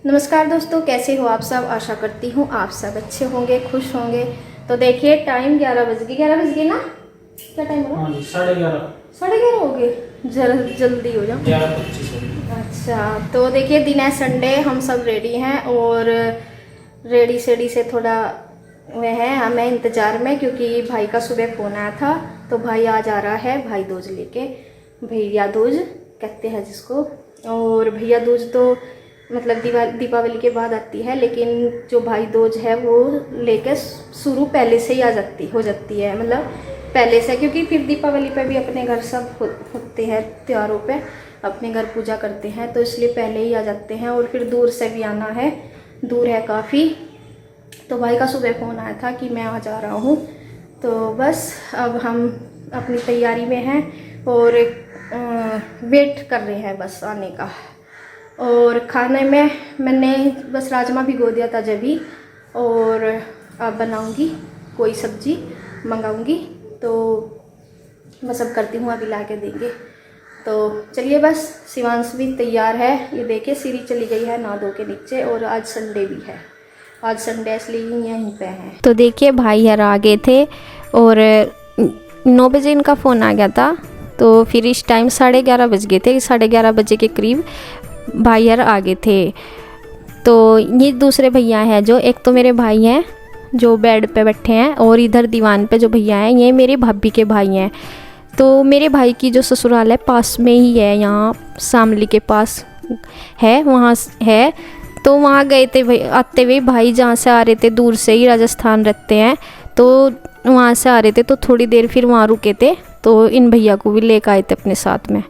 नमस्कार दोस्तों, कैसे हो आप सब। आशा करती हूँ आप सब अच्छे होंगे, खुश होंगे। तो देखिए टाइम 11 बज गए। 11 बज गए ना, क्या टाइम हो रहा है? 11:30। 11:30 हो गए। जल्दी हो जाओ। 11:25। अच्छा, तो देखिए दिन है संडे, हम सब रेडी हैं और रेडी सेडी से थोड़ा वह है हमें इंतज़ार में, क्योंकि भाई का सुबह फ़ोन आया था। तो भाई आज आ रहा है भाई दूज लेके, भैया दूज कहते हैं जिसको। और भैया दूज तो मतलब दीपावली के बाद आती है, लेकिन जो भाई दूज है वो लेके शुरू पहले से ही हो जाती है, मतलब पहले से, क्योंकि फिर दीपावली पे भी अपने घर सब होते हैं, त्योहारों पे अपने घर पूजा करते हैं, तो इसलिए पहले ही आ जाते हैं। और फिर दूर से भी आना है, दूर है काफ़ी। तो भाई का सुबह फ़ोन आया था कि मैं आ जा रहा हूँ। तो बस अब हम अपनी तैयारी में हैं और वेट कर रहे हैं बस आने का। और खाने में मैंने बस राजमा भिगो दिया था जभी, और अब बनाऊंगी कोई सब्ज़ी मंगाऊंगी, तो बस अब करती हूँ, अभी ला के देंगे। तो चलिए, बस शिवांश भी तैयार है, ये देखिए सीढ़ी चली गई है नहा धो के नीचे। और आज संडे भी है, आज संडे इसलिए यहीं पे है। तो देखिए भाई यार आ गए थे और 9 बजे इनका फ़ोन आ गया था, तो फिर इस टाइम 11:30 बज गए थे। 11:30 बजे के करीब भाई यार आ गए थे। तो ये दूसरे भैया हैं, जो एक तो मेरे भाई हैं जो बेड पे बैठे हैं, और इधर दीवान पे जो भैया हैं ये मेरी भाभी के भाई हैं। तो मेरे भाई की जो ससुराल है पास में ही है, यहाँ शामली के पास है, वहाँ है। तो वहाँ गए थे भाई, आते हुए भाई जहाँ से आ रहे थे, दूर से ही राजस्थान रहते हैं, तो वहाँ से आ रहे थे, तो थोड़ी देर फिर वहाँ रुके थे। तो इन भैया को भी लेकर आए थे अपने साथ में,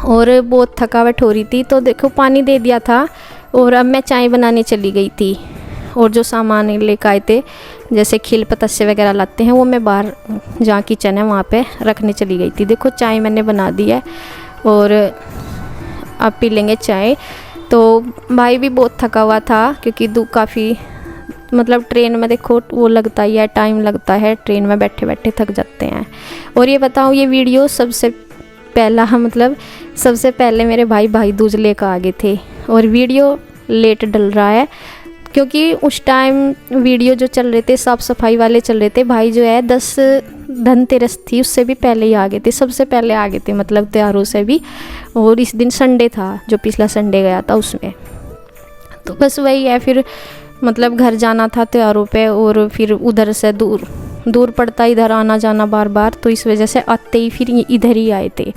और बहुत थकावट हो रही थी। तो देखो पानी दे दिया था, और अब मैं चाय बनाने चली गई थी। और जो सामान लेकर आए थे, जैसे खील पतस्से वगैरह लाते हैं, वो मैं बाहर जहाँ किचन है वहाँ पे रखने चली गई थी। देखो चाय मैंने बना दी है, और अब पी लेंगे चाय। तो भाई भी बहुत थका हुआ था, क्योंकि काफ़ी मतलब ट्रेन में देखो वो लगता ही है, टाइम लगता है, ट्रेन में बैठे बैठे थक जाते हैं। और ये बताऊँ, ये वीडियो सबसे पहले मेरे भाई दूज लेकर आ गए थे, और वीडियो लेट डल रहा है, क्योंकि उस टाइम वीडियो जो चल रहे थे साफ़ सफाई वाले चल रहे थे। भाई जो है 10 धनतेरस थी उससे भी पहले ही आ गए थे, सबसे पहले आ गए थे, मतलब त्योहारों से भी। और इस दिन संडे था, जो पिछला संडे गया था उसमें। तो बस वही है, फिर मतलब घर जाना था त्योहारों पे, और फिर उधर से दूर पड़ता इधर आना जाना बार बार, तो इस वजह से आते ही फिर इधर ही आए थे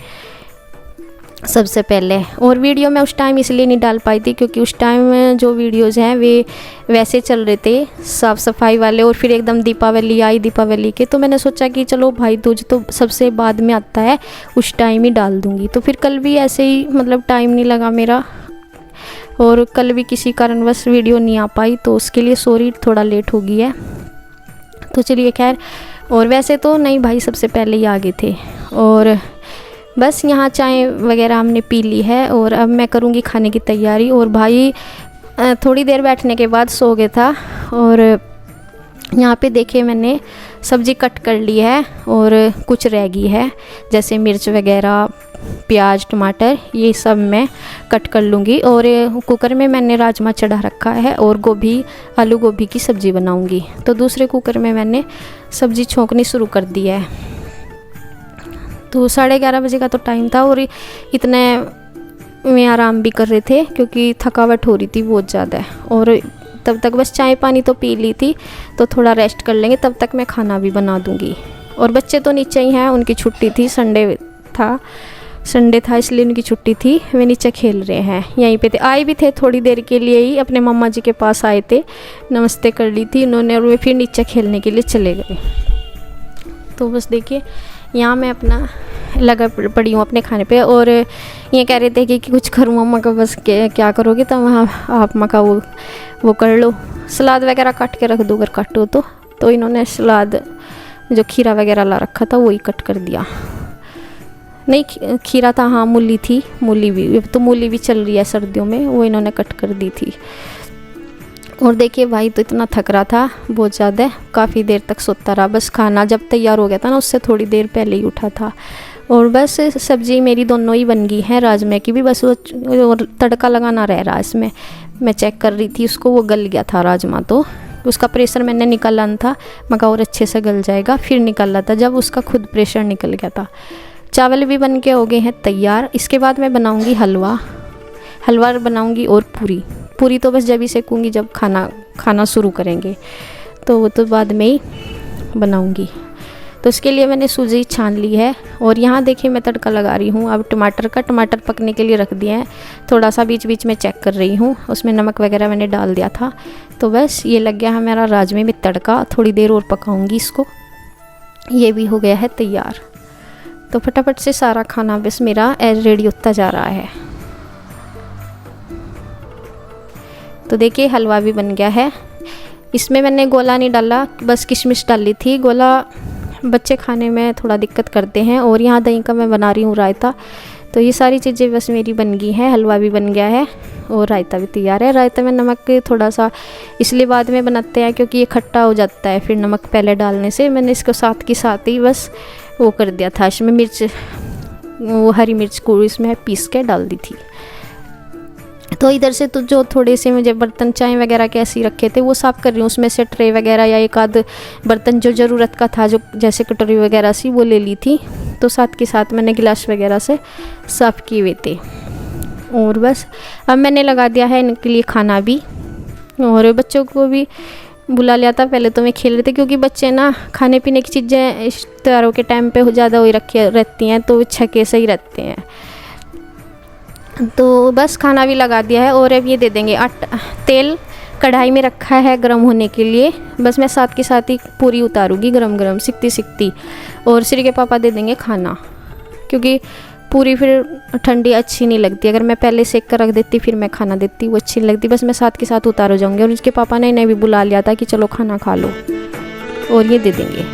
सबसे पहले। और वीडियो मैं उस टाइम इसलिए नहीं डाल पाई थी, क्योंकि उस टाइम जो वीडियोज़ हैं वे वैसे चल रहे थे साफ़ सफाई वाले, और फिर एकदम दीपावली आई दीपावली के। तो मैंने सोचा कि चलो भाई दूज तो सबसे बाद में आता है, उस टाइम ही डाल दूँगी। तो फिर कल भी ऐसे ही मतलब टाइम नहीं लगा मेरा, और कल भी किसी कारणवश वीडियो नहीं आ पाई, तो उसके लिए सॉरी, थोड़ा लेट हो गई है। तो चलिए खैर। और वैसे तो नहीं, भाई सबसे पहले ही आ गए थे। और बस यहाँ चाय वगैरह हमने पी ली है, और अब मैं करूँगी खाने की तैयारी। और भाई थोड़ी देर बैठने के बाद सो गया था। और यहाँ पे देखिए मैंने सब्ज़ी कट कर ली है, और कुछ रह गई है, जैसे मिर्च वगैरह, प्याज, टमाटर, ये सब मैं कट कर लूँगी। और कुकर में मैंने राजमा चढ़ा रखा है, और आलू गोभी की सब्ज़ी बनाऊँगी। तो दूसरे कुकर में मैंने सब्ज़ी छोंकनी शुरू कर दी है। तो 11:30 बजे का तो टाइम था, और इतने में आराम भी कर रहे थे, क्योंकि थकावट हो रही थी बहुत ज़्यादा। और तब तक बस चाय पानी तो पी ली थी, तो थोड़ा रेस्ट कर लेंगे, तब तक मैं खाना भी बना दूँगी। और बच्चे तो नीचे ही हैं, उनकी छुट्टी थी, संडे था इसलिए उनकी छुट्टी थी, वे नीचे खेल रहे हैं। यहीं पे थे, आए भी थे थोड़ी देर के लिए ही, अपने मम्मा जी के पास आए थे, नमस्ते कर ली थी उन्होंने, और वे फिर नीचे खेलने के लिए चले गए। तो बस देखिए यहाँ मैं अपना लगा पड़ी हूँ अपने खाने पे। और ये कह रहे थे कि कुछ करूँ मम्मा का, बस क्या करोगे, तो वहाँ आप मम्मा का वो कर लो, सलाद वगैरह काट के रख दो अगर काटो तो इन्होंने सलाद जो खीरा वगैरह ला रखा था वही कट कर दिया। नहीं खीरा था, हाँ मूली थी, मूली भी चल रही है सर्दियों में, वो इन्होंने कट कर दी थी। और देखिए भाई तो इतना थक रहा था बहुत ज़्यादा, काफ़ी देर तक सोता रहा। बस खाना जब तैयार हो गया था ना, उससे थोड़ी देर पहले ही उठा था, और बस सब्ज़ी मेरी दोनों ही बन गई हैं, राजमा की भी, बस वो और तड़का लगाना रह रहा है इसमें। मैं चेक कर रही थी उसको, वो गल गया था राजमा, तो उसका प्रेशर मैंने निकालना था, मैं कहा और अच्छे से गल जाएगा, फिर निकल रहा था जब उसका खुद प्रेशर निकल गया था। चावल भी बन के हो गए हैं तैयार। इसके बाद मैं बनाऊंगी हलवा बनाऊंगी और पूरी तो बस जब ही सेकूंगी जब खाना शुरू करेंगे, तो वो तो बाद में ही बनाऊंगी। तो इसके लिए मैंने सूजी छान ली है और यहाँ देखिए मैं तड़का लगा रही हूँ। अब टमाटर पकने के लिए रख दिए हैं, थोड़ा सा बीच बीच में चेक कर रही हूँ, उसमें नमक वगैरह मैंने डाल दिया था। तो बस ये लग गया है मेरा राजमे में तड़का, थोड़ी देर और पकाऊंगी इसको। ये भी हो गया है तैयार। तो फटाफट से सारा खाना बस मेरा रेडी होता जा रहा है। तो देखिए हलवा भी बन गया है। इसमें मैंने गोला नहीं डाला, बस किशमिश डाली थी। गोला बच्चे खाने में थोड़ा दिक्कत करते हैं। और यहाँ दही का मैं बना रही हूँ रायता। तो ये सारी चीज़ें बस मेरी बन गई हैं। हलवा भी बन गया है और रायता भी तैयार है। रायता में नमक थोड़ा सा इसलिए बाद में बनाते हैं क्योंकि ये खट्टा हो जाता है, फिर नमक पहले डालने से। मैंने इसको साथ के साथ ही बस वो कर दिया था, इसमें हरी मिर्च को इसमें पीस के डाल दी थी। तो इधर से तो जो थोड़े से मुझे बर्तन चाय वगैरह के ऐसे ही रखे थे वो साफ़ कर रही हूँ। उसमें से ट्रे वगैरह या एक आध बर्तन जो ज़रूरत का था, जो जैसे कटोरी वगैरह सी, वो ले ली थी। तो साथ के साथ मैंने गिलास वगैरह से साफ़ किए हुए थे। और बस अब मैंने लगा दिया है इनके लिए खाना भी, और बच्चों को भी बुला लिया था। पहले तो मैं खेल रहे थे क्योंकि बच्चे ना खाने पीने की चीज़ें इस त्योहारों के टाइम पे ज़्यादा वही रखी रहती हैं, तो छके से ही रहते हैं। तो बस खाना भी लगा दिया है। और अब ये दे देंगे तेल कढ़ाई में रखा है गर्म होने के लिए। बस मैं साथ के साथ ही पूरी उतारूंगी गरम गरम सिकती। और श्री के पापा दे देंगे खाना, क्योंकि पूरी फिर ठंडी अच्छी नहीं लगती। अगर मैं पहले सेक कर रख देती फिर मैं खाना देती, वो अच्छी नहीं लगती। बस मैं साथ के साथ उतार हो जाऊँगी। और उसके पापा ने इन्हें भी बुला लिया था कि चलो खाना खा लो, और ये दे देंगे।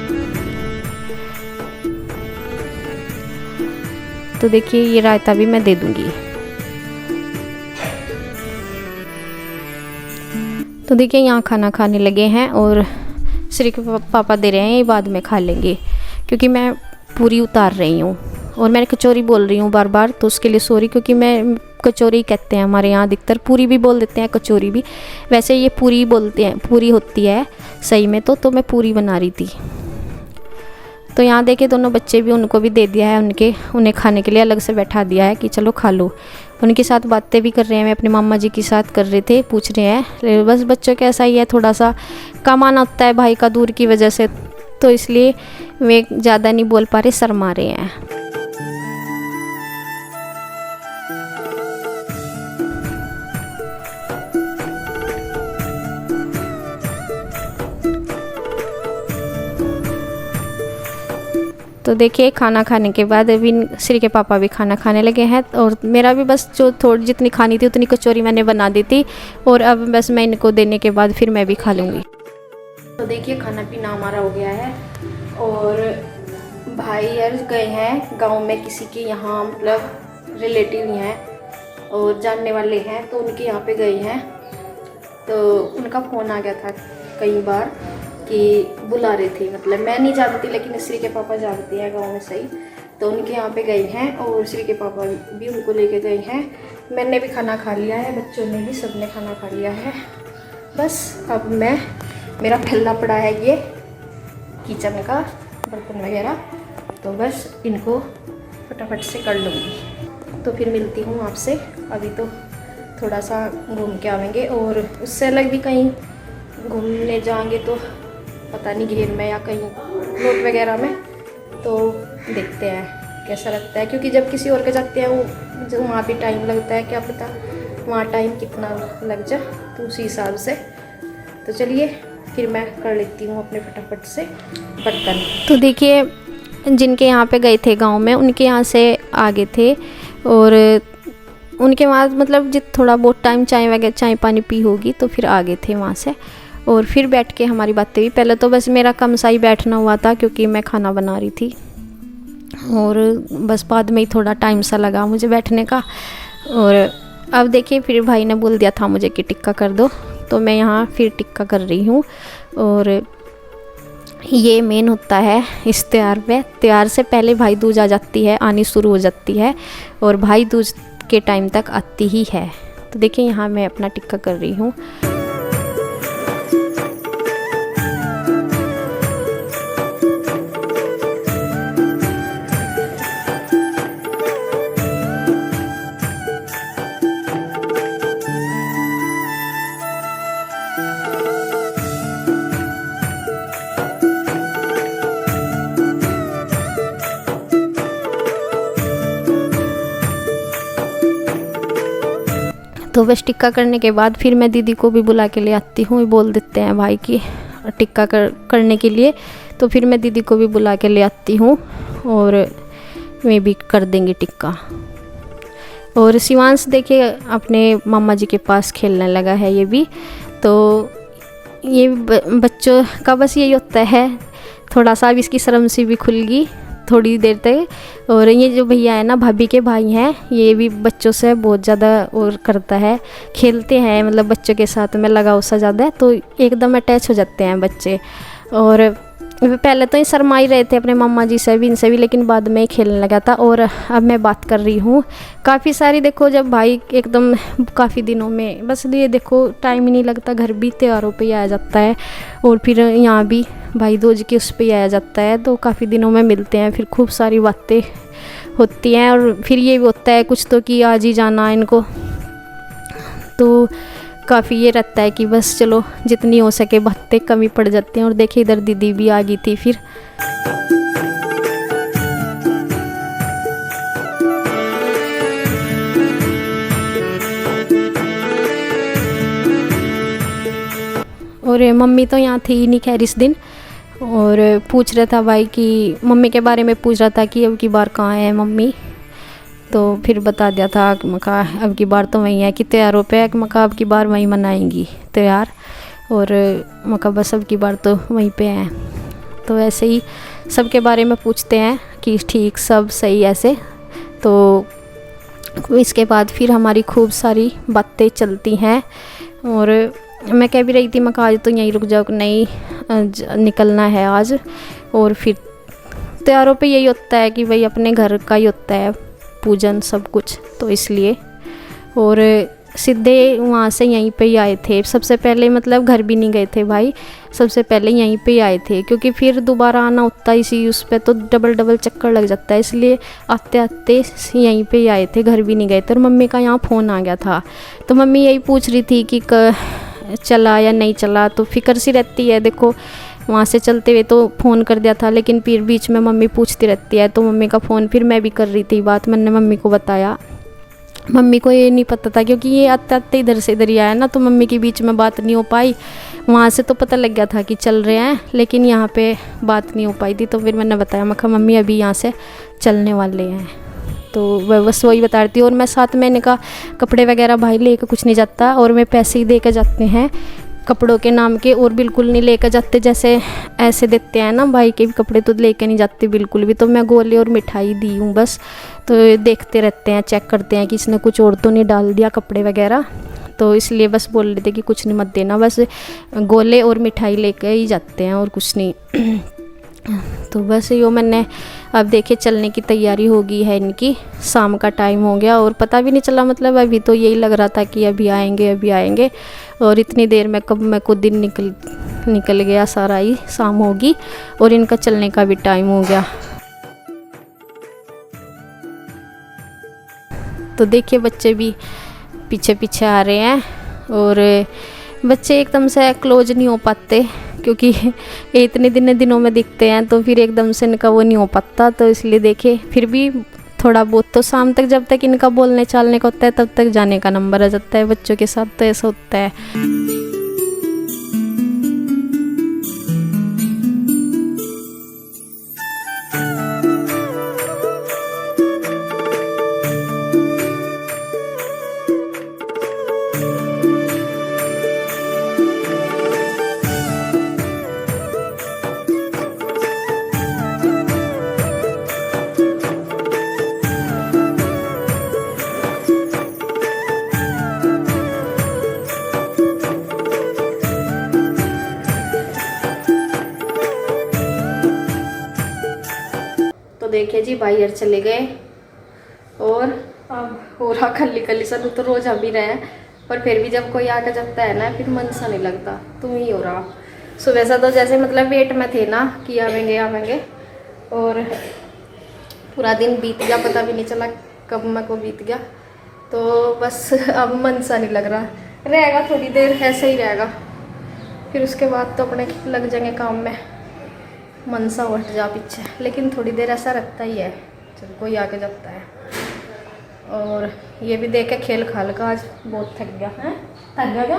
तो देखिए ये रायता भी मैं दे दूँगी। तो देखिए यहाँ खाना खाने लगे हैं और श्री के पापा दे रहे हैं, ये बाद में खा लेंगे क्योंकि मैं पूरी उतार रही हूँ। और मैं कचौरी बोल रही हूँ बार बार, तो उसके लिए सॉरी, क्योंकि मैं कचौरी कहते हैं हमारे यहाँ अधिकतर। पूरी भी बोल देते हैं, कचौरी भी। वैसे ये पूरी बोलते हैं, पूरी होती है सही में तो मैं पूरी बना रही थी। तो यहाँ देखे दोनों बच्चे भी, उनको भी दे दिया है, उन्हें खाने के लिए अलग से बैठा दिया है कि चलो खा लो। उनके साथ बातें भी कर रहे हैं, मैं अपने मामा जी के साथ कर रहे थे, पूछ रहे हैं। बस बच्चों का ऐसा ही है, थोड़ा सा कम आना होता है भाई का दूर की वजह से, तो इसलिए वे ज़्यादा नहीं बोल पा रहे, शर्मा रहे हैं। तो देखिए खाना खाने के बाद अभी श्री के पापा भी खाना खाने लगे हैं। और मेरा भी बस जो थोड़ी जितनी खानी थी उतनी कचौरी मैंने बना दी थी। और अब बस मैं इनको देने के बाद फिर मैं भी खा लूँगी। तो देखिए खाना पीना हमारा हो गया है। और भाई यार गए हैं गांव में किसी के यहाँ, मतलब रिलेटिव ही हैं और जानने वाले हैं, तो उनके यहाँ पे गए हैं। तो उनका फ़ोन आ गया था कई बार कि बुला रहे थे, मतलब मैं नहीं जानती लेकिन श्री के पापा जानते हैं गांव में सही। तो उनके यहाँ पे गए हैं और श्री के पापा भी उनको लेके गए हैं। मैंने भी खाना खा लिया है, बच्चों ने भी, सबने खाना खा लिया है। बस अब मेरा फैला पड़ा है ये किचन का बर्तन वगैरह, तो बस इनको फटाफट से कर लूँगी। तो फिर मिलती हूँ आपसे। अभी तो थोड़ा सा घूम के आवेंगे और उससे अलग भी कहीं घूमने जाएंगे, तो पता नहीं घेर में या कहीं रोड वगैरह में, तो देखते हैं कैसा लगता है। क्योंकि जब किसी और के जाते हैं वो जो वहाँ भी टाइम लगता है, क्या पता वहाँ टाइम कितना लग जाए, तो उसी हिसाब से। तो चलिए फिर मैं कर लेती हूँ अपने फटाफट से बर्तन। तो देखिए जिनके यहाँ पे गए थे गांव में, उनके यहाँ से आगे थे और उनके वहाँ मतलब थोड़ा बहुत टाइम चाय पानी पी होगी, तो फिर आगे थे वहाँ से। और फिर बैठ के हमारी बातें हुई। पहले तो बस मेरा कम सा ही बैठना हुआ था क्योंकि मैं खाना बना रही थी, और बस बाद में ही थोड़ा टाइम सा लगा मुझे बैठने का। और अब देखिए फिर भाई ने बोल दिया था मुझे कि टिक्का कर दो, तो मैं यहाँ फिर टिक्का कर रही हूँ। और ये मेन होता है इस त्योहार पे। त्योहार से पहले भाई दूज आ जाती है, आनी शुरू हो जाती है और भाई दूज के टाइम तक आती ही है। तो देखिए यहाँ मैं अपना टिक्का कर रही हूँ। तो बस टिक्का करने के बाद फिर मैं दीदी को भी बुला के ले आती हूँ। बोल देते हैं भाई की टिक्का करने के लिए, तो फिर मैं दीदी को भी बुला के ले आती हूँ और वे भी कर देंगे टिक्का। और शिवांश देखिए अपने मामा जी के पास खेलने लगा है ये भी। तो ये बच्चों का बस यही होता है, थोड़ा सा अब इसकी शर्म सी भी खुल गई थोड़ी देर तक। और ये जो भैया है ना, भाभी के भाई हैं, ये भी बच्चों से बहुत ज़्यादा और करता है, खेलते हैं, मतलब बच्चों के साथ में लगाव सा ज़्यादा है, तो एकदम अटैच हो जाते हैं बच्चे। और पहले तो ये शर्मा ही रहे थे अपने मामा जी से भी, इनसे भी, लेकिन बाद में खेलने लगा था। और अब मैं बात कर रही हूँ काफ़ी सारी, देखो जब भाई एकदम काफ़ी दिनों में, बस ये देखो टाइम ही नहीं लगता, घर भी त्योहारों पे ही आया जाता है और फिर यहाँ भी भाई दूज के उस पर आया जाता है, तो काफ़ी दिनों में मिलते हैं, फिर खूब सारी बातें होती हैं। और फिर ये भी होता है कुछ तो कि आज ही जाना इनको, तो काफ़ी ये रहता है कि बस चलो जितनी हो सके बातें कमी पड़ जाती हैं। और देखिए इधर दीदी भी आ गई थी फिर। और मम्मी तो यहाँ थी ही नहीं खैर इस दिन, और पूछ रहा था भाई कि मम्मी के बारे में पूछ रहा था कि अब की बार कहाँ है मम्मी। तो फिर बता दिया था कि मका अब की बार तो वहीं है कि त्योहारों पे, मका अब की बार वहीं मनाएंगी त्योहार, और मका बस अब की बार तो वहीं पे हैं। तो ऐसे ही सबके बारे में पूछते हैं कि ठीक सब सही ऐसे। तो इसके बाद फिर हमारी खूब सारी बातें चलती हैं। और मैं कह भी रही थी मका आज तो यहीं रुक जाओ, नहीं निकलना है आज। और फिर त्योहारों पे यही होता है कि भाई अपने घर का ही होता है पूजन सब कुछ, तो इसलिए। और सीधे वहाँ से यहीं पे ही आए थे सबसे पहले, मतलब घर भी नहीं गए थे भाई, सबसे पहले यहीं पे ही आए थे, क्योंकि फिर दोबारा आना होता है इसी उस पे तो डबल चक्कर लग जाता है, इसलिए आते आते यहीं पे ही आए थे, घर भी नहीं गए थे। और मम्मी का यहाँ फ़ोन आ गया था, तो मम्मी यही पूछ रही थी कि चला या नहीं चला, तो फिक्र सी रहती है। देखो वहाँ से चलते हुए तो फ़ोन कर दिया था, लेकिन फिर बीच में मम्मी पूछती रहती है, तो मम्मी का फ़ोन फिर मैं भी कर रही थी बात, मैंने मम्मी को बताया। मम्मी को ये नहीं पता था क्योंकि ये आते आते इधर से इधर ही आया ना, तो मम्मी के बीच में बात नहीं हो पाई। वहाँ से तो पता लग गया था कि चल रहे हैं, लेकिन यहाँ पे बात नहीं हो पाई थी। तो फिर मैंने बताया, मैं कहा मम्मी अभी यहाँ से चलने वाले हैं, तो वह बस वही बता रही थी। और मैं साथ में कहा कपड़े वगैरह भाई लेकर कुछ नहीं जाता, और मैं पैसे ही दे कर जाते हैं कपड़ों के नाम के, और बिल्कुल नहीं लेकर जाते जैसे ऐसे देते हैं ना भाई के भी कपड़े, तो लेकर नहीं जाते बिल्कुल भी। तो मैं गोले और मिठाई दी हूँ बस, तो देखते रहते हैं, चेक करते हैं कि इसने कुछ और तो नहीं डाल दिया कपड़े वगैरह, तो इसलिए बस बोल रहे थे कि कुछ नहीं मत देना, बस गोले और मिठाई लेकर ही जाते हैं और कुछ नहीं। तो बस यो मैंने अब देखे चलने की तैयारी हो गई है इनकी, शाम का टाइम हो गया और पता भी नहीं चला, मतलब अभी तो यही लग रहा था कि अभी आएंगे अभी आएंगे, और इतनी देर में कब मैं को दिन निकल गया सारा ही, शाम होगी और इनका चलने का भी टाइम हो गया। तो देखिए बच्चे भी पीछे पीछे आ रहे हैं, और बच्चे एकदम से क्लोज नहीं हो पाते क्योंकि इतने दिनों में दिखते हैं, तो फिर एकदम से इनका वो नहीं हो पाता, तो इसलिए देखे फिर भी थोड़ा बहुत तो शाम तक जब तक इनका बोलने चालने का होता है तब तक जाने का नंबर आ जाता है बच्चों के साथ, तो ऐसा होता है। देखिए जी बाहर चले गए और अब हो रहा खल्ली खल्ली सा। तो रोज हम ही रहे हैं, पर फिर भी जब कोई आके जाता है ना फिर मन सा नहीं लगता। तुम ही हो रहा सुबह से तो जैसे मतलब वेट में थे ना कि आवेंगे आवेंगे, और पूरा दिन बीत गया, पता भी नहीं चला कब मैं को बीत गया। तो बस अब मन सा नहीं लग रहा, रहेगा थोड़ी देर ऐसे ही रहेगा, फिर उसके बाद तो अपने लग जाएंगे काम में। मन सा उठ जा पीछे, लेकिन थोड़ी देर ऐसा रखता ही है जब कोई आके जाता है। और ये भी देख के खेल खाल का आज बहुत थक गया है। थक गया क्या?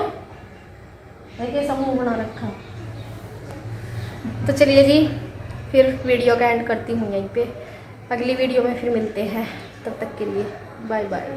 देखिए समूह बना रखा। तो चलिए जी, फिर वीडियो का एंड करती हूँ यहीं पे। अगली वीडियो में फिर मिलते हैं, तब तक के लिए बाय बाय।